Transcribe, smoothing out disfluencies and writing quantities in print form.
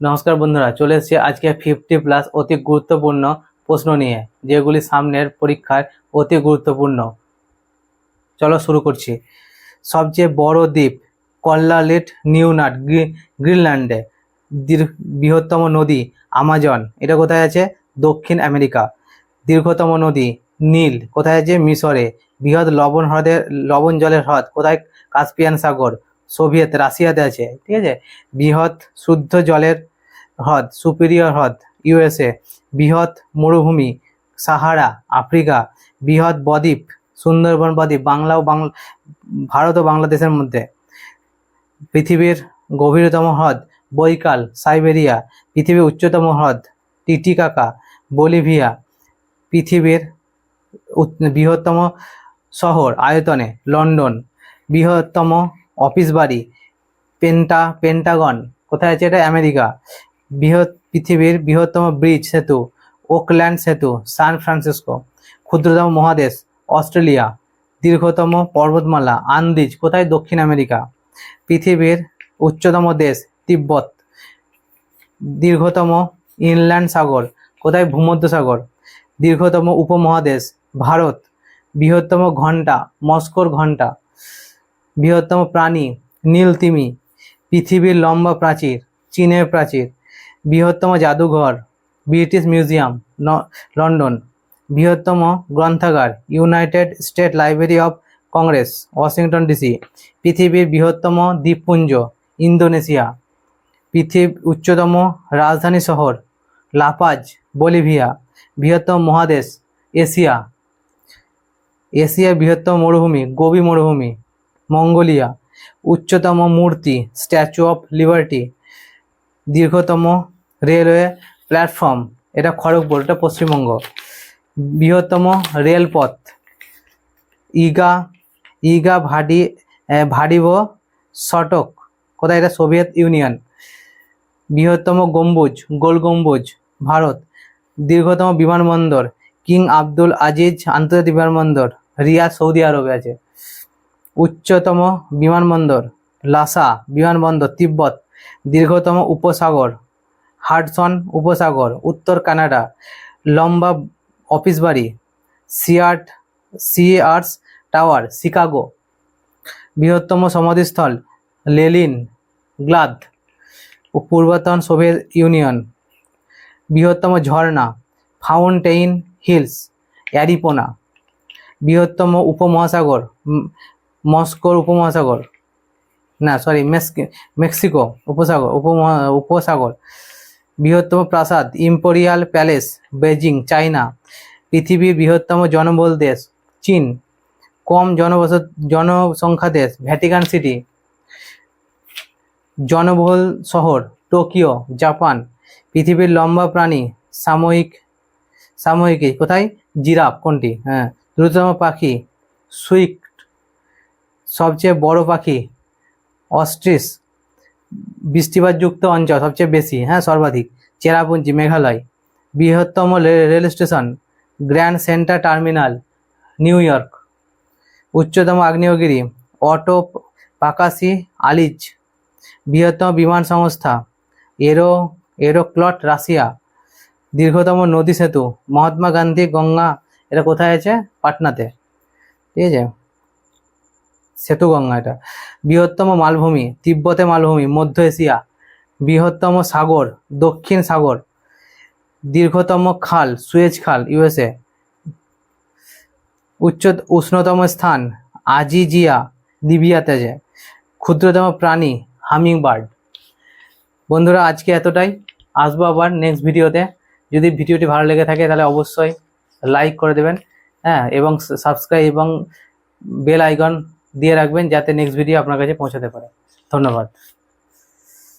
নমস্কার বন্ধুরা, চলে এসেছি আজকে 50+ অতি গুরুত্বপূর্ণ প্রশ্ন নিয়ে, যেগুলি সামনের পরীক্ষায় অতি গুরুত্বপূর্ণ। চলো শুরু করছি। সবচেয়ে বড় দ্বীপ কল্লালিট নিউনাট গ্রিনল্যান্ডে। বৃহত্তম নদী আমাজন, এটা কোথায় আছে? দক্ষিণ আমেরিকা। দীর্ঘতম নদী নীল, কোথায় আছে? মিশরে। বৃহৎ লবণ জলের হ্রদ কোথায়? কাস্পিয়ান সাগর, সোভিয়েত রাশিয়াতে আছে। ঠিক আছে। বৃহৎ শুদ্ধ জলের হ্রদ সুপিরিয়র হ্রদ, ইউএসএ। বৃহৎ মরুভূমি সাহারা, আফ্রিকা। বৃহৎ বদ্বীপ সুন্দরবন বদ্বীপ, ভারত ও বাংলাদেশের মধ্যে। পৃথিবীর গভীরতম হ্রদ বৈকাল, সাইবেরিয়া। পৃথিবীর উচ্চতম হ্রদ টিটিকাকা, বলিভিয়া। পৃথিবীর বৃহত্তম শহর আয়তনে লন্ডন। বৃহত্তম অফিস বাড়ি পেন্টাগন, কোথায় আছে? এটা আমেরিকা। পৃথিবীর বৃহত্তম ব্রিজ সেতু ওকল্যান্ড সেতু, সান ফ্রান্সিসকো। ক্ষুদ্রতম মহাদেশ অস্ট্রেলিয়া। দীর্ঘতম পর্বতমালা আন্দিজ, কোথায়? দক্ষিণ আমেরিকা। পৃথিবীর উচ্চতম দেশ তিব্বত। দীর্ঘতম ইনল্যান্ড সাগর কোথায়? ভূমধ্যসাগর। দীর্ঘতম উপমহাদেশ ভারত। বৃহত্তম ঘণ্টা মস্কোর ঘণ্টা। বৃহত্তম প্রাণী নীলতিমি। পৃথিবীর লম্বা প্রাচীর চীনের প্রাচীর। বৃহত্তম জাদুঘর ব্রিটিশ মিউজিয়াম, লন্ডন। বৃহত্তম গ্রন্থাগার United state library of Congress, Washington DC. পৃথিবীর বৃহত্তম দ্বীপপুঞ্জ ইন্দোনেশিয়া। পৃথিবীর উচ্চতম রাজধানী শহর লাপাজ, বলিভিয়া। বৃহত্তম মহাদেশ এশিয়া। এশিয়ার বৃহত্তম মরুভূমি গোবি মরুভূমি, মঙ্গোলিয়া। উচ্চতম মূর্তি স্ট্যাচু অফ লিবার্টি। দীর্ঘতম রেলওয়ে প্ল্যাটফর্ম, এটা খড়গপুর, এটা পশ্চিমবঙ্গ। বৃহত্তম রেলপথ ইগা ভাডিভ সটক, কোথায়? এটা সোভিয়েত ইউনিয়ন। বৃহত্তম গম্বুজ গোল গম্বুজ, ভারত। দীর্ঘতম বিমানবন্দর কিং আব্দুল আজিজ আন্তর্জাতিক বিমানবন্দর, রিয়াদ, সৌদি আরবে আছে। উচ্চতম বিমানবন্দর লাসা বিমানবন্দর, তিব্বত। দীর্ঘতম উপসাগর হাডসন উপসাগর, উত্তর কানাডা। লম্বা অফিস বাড়ি সিআরস টাওয়ার, শিকাগো। বৃহত্তম সমাধিস্থল লেনিন গ্রাদ, পূর্বতন সোভিয়েত ইউনিয়ন। বৃহত্তম ঝর্ণা ফাউন্টেইন হিলস, অ্যারিজোনা। বৃহত্তম উপমহাসাগর মস্কোর উপমহাসাগর, মেক্সিকো উপসাগর। বৃহত্তম প্রাসাদ ইম্পেরিয়াল প্যালেস, বেজিং, চায়না। পৃথিবীর বৃহত্তম জনবহুল দেশ চীন। কম জনসংখ্যা দেশ ভ্যাটিকান সিটি। জনবহুল শহর টোকিও, জাপান। পৃথিবীর লম্বা প্রাণী সাময়িকী, কোথায়? জিরাফ, কোনটি? হ্যাঁ। দ্রুততম পাখি সুইফট। সবচেয়ে বড় পাখি অস্ট্রিচ। বৃষ্টিপাতযুক্ত অঞ্চল সবচেয়ে বেশি, সর্বাধিক চেরাপুঞ্জি, মেঘালয়। বৃহত্তম rail station grand central terminal, new York. উচ্চতম আগ্নেয়গিরি পাকাসি আলিজ। বৃহত্তম বিমান সংস্থা এরোক্লট, রাশিয়া। দীর্ঘতম নদী সেতু মহাত্মা গান্ধী গঙ্গা, এটা কোথায় আছে? পাটনাতে। ঠিক আছে, সেতু গঙ্গা এটা। বৃহত্তম মালভূমি তিব্বতে মালভূমি, মধ্য এশিয়া। বৃহত্তম সাগর দক্ষিণ সাগর। দীর্ঘতম খাল সুয়েজ খাল, ইউএসএ। উষ্ণতম স্থান আজিজিয়া, লিবিয়াতে আছে। ক্ষুদ্রতম প্রাণী হামিং বার্ড। বন্ধুরা, আজকে এতটাই। আসবো আবার নেক্সট ভিডিওতে। যদি ভিডিওটি ভালো লেগে থাকে তাহলে অবশ্যই লাইক করে দেবেন, এবং সাবস্ক্রাইব এবং বেল আইকন দিয়ে রাখবেন, যাতে নেক্সট ভিডিও আপনার কাছে পৌঁছাতে পারে। ধন্যবাদ।